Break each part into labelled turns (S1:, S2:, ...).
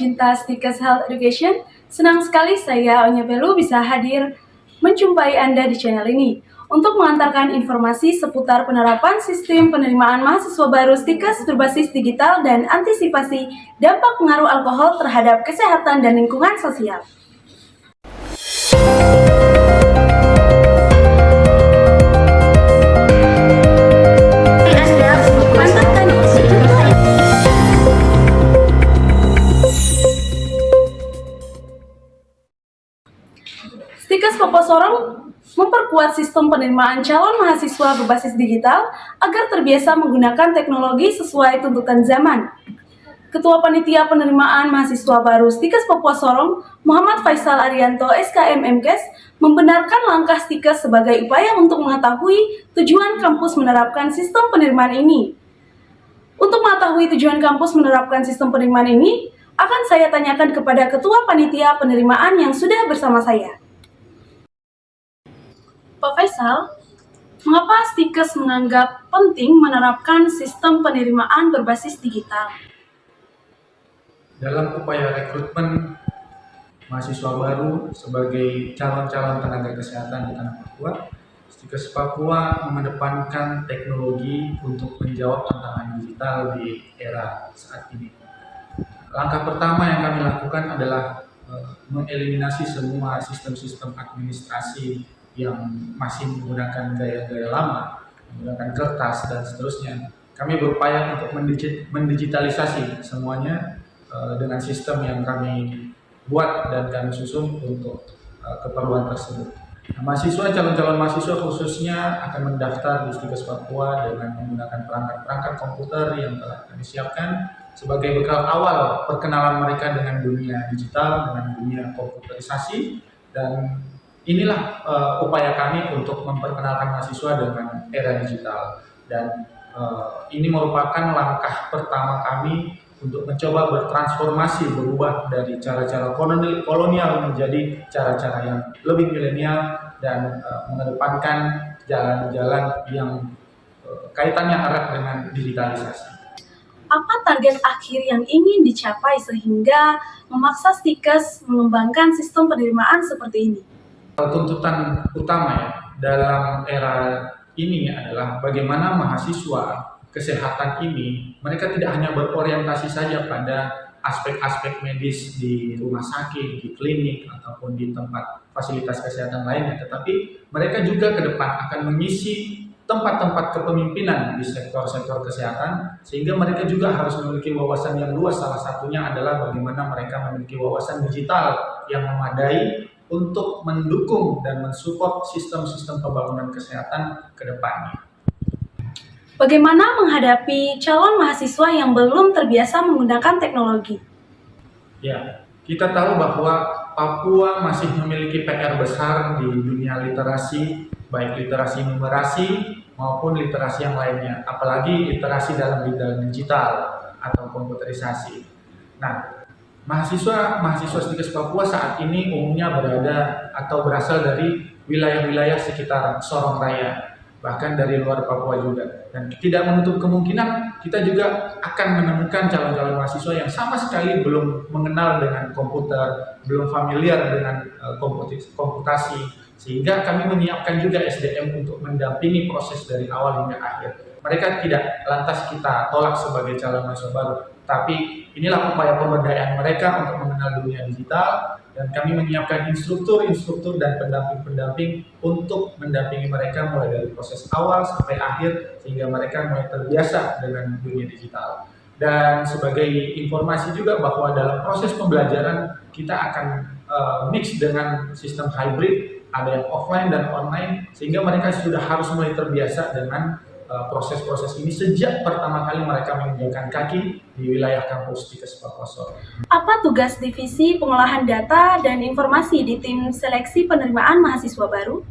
S1: pecinta Stikes Health Education. Senang sekali saya Onya Belu bisa hadir menjumpai Anda di channel ini untuk mengantarkan informasi seputar penerapan sistem penerimaan mahasiswa baru Stikes berbasis digital dan antisipasi dampak pengaruh alkohol terhadap kesehatan dan lingkungan sosial. Stikes Papua Sorong memperkuat sistem penerimaan calon mahasiswa berbasis digital agar terbiasa menggunakan teknologi sesuai tuntutan zaman. Ketua Panitia Penerimaan Mahasiswa Baru Stikes Papua Sorong, Muhammad Faisal Arianto SKM MKes, membenarkan langkah Stikes sebagai upaya untuk mengetahui tujuan kampus menerapkan sistem penerimaan ini. Untuk mengetahui tujuan kampus menerapkan sistem penerimaan ini, akan saya tanyakan kepada Ketua Panitia Penerimaan yang sudah bersama saya. Pak Faisal, mengapa Stikes menganggap penting menerapkan sistem penerimaan berbasis digital?
S2: Dalam upaya rekrutmen mahasiswa baru sebagai calon-calon tenaga kesehatan di Tanah Papua, Stikes Papua mengedepankan teknologi untuk menjawab tantangan digital di era saat ini. Langkah pertama yang kami lakukan adalah mengeliminasi semua sistem-sistem administrasi yang masih menggunakan gaya-gaya lama, menggunakan kertas dan seterusnya. Kami berupaya untuk mendigitalisasi semuanya dengan sistem yang kami buat dan kami susun untuk keperluan tersebut. Nah, calon-calon mahasiswa khususnya akan mendaftar di Stikes Papua dengan menggunakan perangkat-perangkat komputer yang telah kami siapkan sebagai bekal awal perkenalan mereka dengan dunia digital, dengan dunia komputerisasi, dan inilah upaya kami untuk memperkenalkan mahasiswa dengan era digital. Dan ini merupakan langkah pertama kami untuk mencoba bertransformasi, berubah dari cara-cara kolonial menjadi cara-cara yang lebih milenial dan mengedepankan jalan-jalan yang kaitannya erat dengan digitalisasi.
S1: Apa target akhir yang ingin dicapai sehingga memaksa Stikes mengembangkan sistem penerimaan seperti ini?
S2: Tuntutan utama ya dalam era ini adalah bagaimana mahasiswa kesehatan ini mereka tidak hanya berorientasi saja pada aspek-aspek medis di rumah sakit, di klinik ataupun di tempat fasilitas kesehatan lainnya, tetapi mereka juga ke depan akan mengisi tempat-tempat kepemimpinan di sektor-sektor kesehatan, sehingga mereka juga harus memiliki wawasan yang luas. Salah satunya adalah bagaimana mereka memiliki wawasan digital yang memadai untuk mendukung dan mensupport sistem-sistem pembangunan kesehatan ke depannya.
S1: Bagaimana menghadapi calon mahasiswa yang belum terbiasa menggunakan teknologi?
S2: Ya, kita tahu bahwa Papua masih memiliki PR besar di dunia literasi, baik literasi numerasi maupun literasi yang lainnya, apalagi literasi dalam bidang digital atau komputerisasi. Nah, mahasiswa Stikes Papua saat ini umumnya berada atau berasal dari wilayah-wilayah sekitar Sorong Raya, bahkan dari luar Papua juga. Dan tidak menutup kemungkinan kita juga akan menemukan calon-calon mahasiswa yang sama sekali belum mengenal dengan komputer, belum familiar dengan komputasi, sehingga kami menyiapkan juga SDM untuk mendampingi proses dari awal hingga akhir. Mereka tidak lantas kita tolak sebagai calon mahasiswa baru, tapi inilah upaya pemberdayaan mereka untuk mengenal dunia digital, dan kami menyiapkan instruktur dan pendamping-pendamping untuk mendampingi mereka mulai dari proses awal sampai akhir, sehingga mereka mulai terbiasa dengan dunia digital. Dan sebagai informasi juga bahwa dalam proses pembelajaran kita akan mix dengan sistem hybrid, ada yang offline dan online, sehingga mereka sudah harus mulai terbiasa dengan proses-proses ini sejak pertama kali mereka menginjakan kaki di wilayah kampus Stikes Papua Sorong.
S1: Apa tugas Divisi Pengolahan Data dan Informasi di tim seleksi penerimaan mahasiswa baru?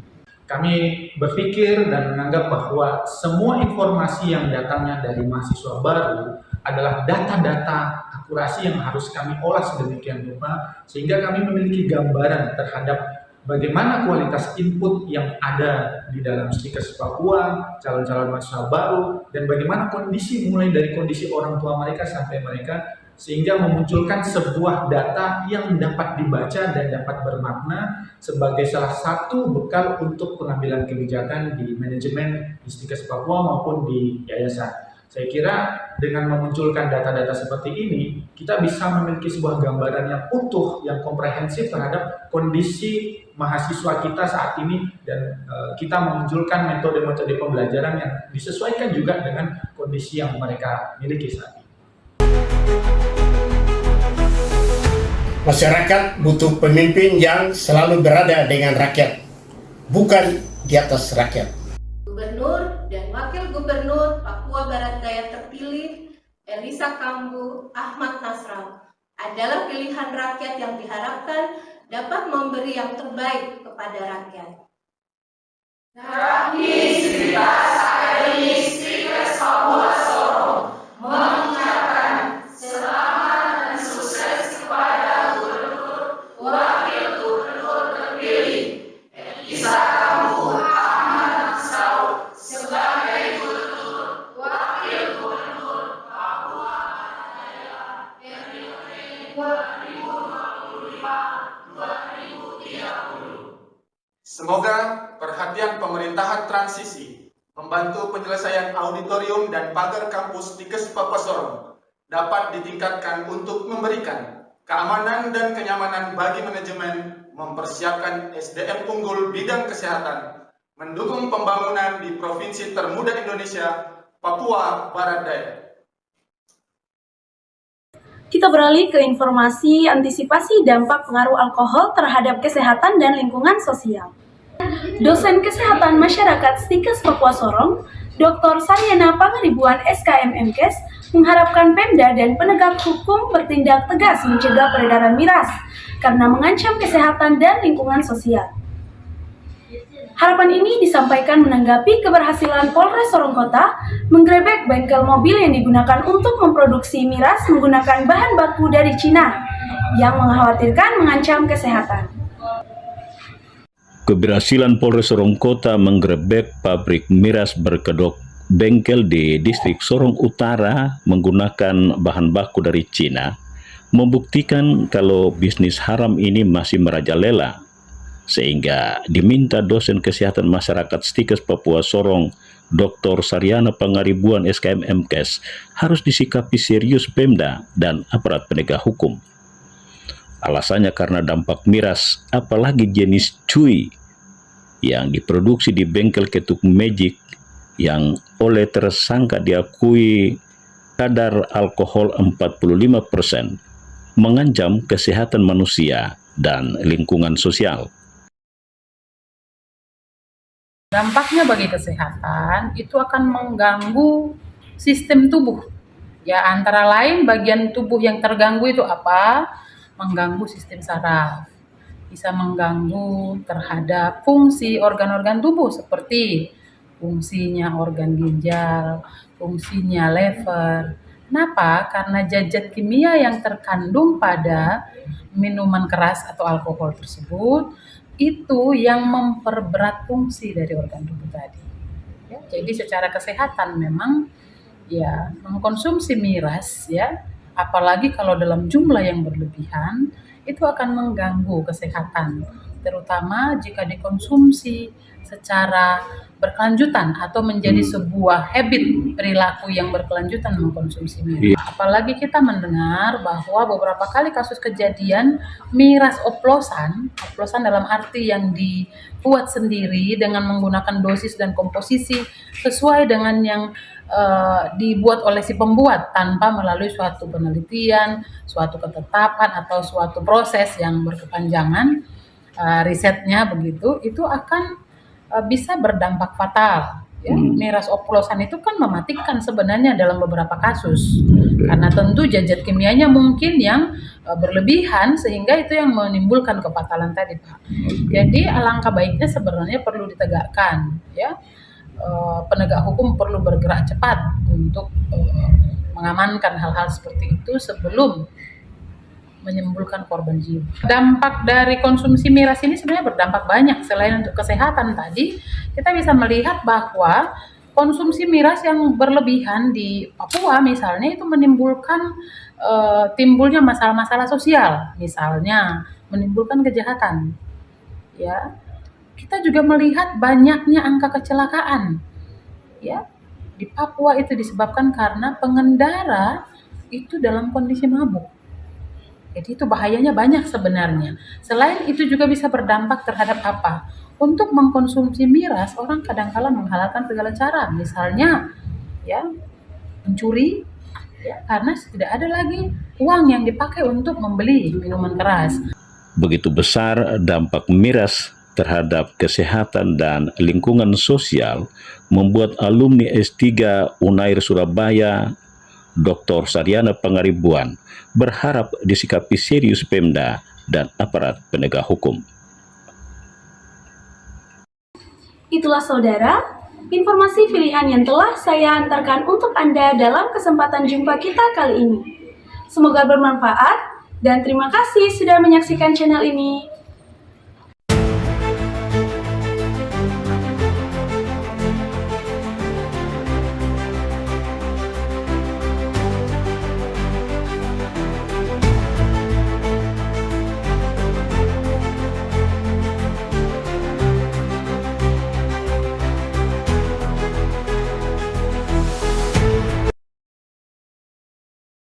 S2: Kami berpikir dan menganggap bahwa semua informasi yang datangnya dari mahasiswa baru adalah data-data akurasi yang harus kami olah sedemikian rupa, sehingga kami memiliki gambaran terhadap bagaimana kualitas input yang ada di dalam Stikes Papua, calon-calon mahasiswa baru, dan bagaimana kondisi mulai dari kondisi orang tua mereka sampai mereka sehingga memunculkan sebuah data yang dapat dibaca dan dapat bermakna sebagai salah satu bekal untuk pengambilan kebijakan di manajemen di Stikes Papua maupun di yayasan. Saya kira dengan memunculkan data-data seperti ini, kita bisa memiliki sebuah gambaran yang utuh, yang komprehensif terhadap kondisi mahasiswa kita saat ini, dan kita memunculkan metode-metode pembelajaran yang disesuaikan juga dengan kondisi yang mereka miliki saat ini.
S3: Masyarakat butuh pemimpin yang selalu berada dengan rakyat, bukan di atas rakyat.
S4: Gubernur dan Wakil Gubernur Papua Barat Daya terpilih, Elisa Kambu Ahmad Nasrallah, adalah pilihan rakyat yang diharapkan dapat memberi yang terbaik kepada rakyat. Sivitas Akademik Stikes Papua Sorong mengucapkan selamat dan sukses kepada Gubernur, Wakil Gubernur terpilih, Elisa Kambu Ahmad Nasrallah sebagai Gubernur, Wakil Gubernur Papua Barat Daya periode 2025-2030.
S5: Semoga perhatian pemerintahan transisi membantu penyelesaian auditorium dan pagar kampus Stikes Papua Sorong dapat ditingkatkan untuk memberikan keamanan dan kenyamanan bagi manajemen, mempersiapkan SDM unggul bidang kesehatan, mendukung pembangunan di provinsi termuda Indonesia, Papua Barat Daya.
S1: Kita beralih ke informasi antisipasi dampak pengaruh alkohol terhadap kesehatan dan lingkungan sosial. Dosen Kesehatan Masyarakat Stikes Papua Sorong, Dr. Saryana Pangaribuan SKM MKes, mengharapkan Pemda dan penegak hukum bertindak tegas mencegah peredaran miras karena mengancam kesehatan dan lingkungan sosial. Harapan ini disampaikan menanggapi keberhasilan Polres Sorong Kota menggerebek bengkel mobil yang digunakan untuk memproduksi miras menggunakan bahan baku dari Cina yang mengkhawatirkan mengancam kesehatan.
S6: Keberhasilan Polres Sorong Kota menggerebek pabrik miras berkedok bengkel di distrik Sorong Utara menggunakan bahan baku dari Cina membuktikan kalau bisnis haram ini masih merajalela, sehingga diminta dosen kesehatan masyarakat Stikes Papua Sorong, Dr. Saryana Pangaribuan SKM MKes, harus disikapi serius Pemda dan aparat penegak hukum. Alasannya karena dampak miras, apalagi jenis cuy yang diproduksi di bengkel ketuk Magic yang oleh tersangka diakui kadar alkohol 45%, mengancam kesehatan manusia dan lingkungan sosial.
S7: Dampaknya bagi kesehatan itu akan mengganggu sistem tubuh. Ya, antara lain bagian tubuh yang terganggu itu apa? Mengganggu sistem saraf, bisa mengganggu terhadap fungsi organ-organ tubuh seperti fungsinya organ ginjal, fungsinya lever. Kenapa? Karena zat kimia yang terkandung pada minuman keras atau alkohol tersebut itu yang memperberat fungsi dari organ tubuh tadi. Ya, jadi secara kesehatan memang ya mengkonsumsi miras ya, apalagi kalau dalam jumlah yang berlebihan, itu akan mengganggu kesehatan, terutama jika dikonsumsi secara berkelanjutan atau menjadi sebuah habit perilaku yang berkelanjutan mengkonsumsi miras. Apalagi kita mendengar bahwa beberapa kali kasus kejadian miras oplosan dalam arti yang dibuat sendiri dengan menggunakan dosis dan komposisi sesuai dengan yang dibuat oleh si pembuat tanpa melalui suatu penelitian, suatu ketetapan atau suatu proses yang berkepanjangan, risetnya begitu, itu akan bisa berdampak fatal. Ya. Miras oplosan itu kan mematikan sebenarnya dalam beberapa kasus, karena tentu zat kimianya mungkin yang berlebihan sehingga itu yang menimbulkan kefatalan tadi, Pak. Jadi alangkah baiknya sebenarnya perlu ditegakkan, ya. Penegak hukum perlu bergerak cepat untuk mengamankan hal-hal seperti itu sebelum menimbulkan korban jiwa. Dampak dari konsumsi miras ini sebenarnya berdampak banyak. Selain untuk kesehatan tadi, kita bisa melihat bahwa konsumsi miras yang berlebihan di Papua misalnya itu menimbulkan timbulnya masalah-masalah sosial, misalnya menimbulkan kejahatan. Ya, kita juga melihat banyaknya angka kecelakaan. Ya, di Papua itu disebabkan karena pengendara itu dalam kondisi mabuk. Jadi itu bahayanya banyak sebenarnya. Selain itu juga bisa berdampak terhadap apa? Untuk mengkonsumsi miras, orang kadang-kala menghalalkan segala cara. Misalnya, ya, mencuri, ya, karena tidak ada lagi uang yang dipakai untuk membeli minuman keras.
S6: Begitu besar dampak miras terhadap kesehatan dan lingkungan sosial, membuat alumni S3 Unair Surabaya, Dr. Saryana Pangaribuan, berharap disikapi serius Pemda dan aparat penegak hukum.
S1: Itulah saudara, informasi pilihan yang telah saya antarkan untuk Anda dalam kesempatan jumpa kita kali ini. Semoga bermanfaat dan terima kasih sudah menyaksikan channel ini.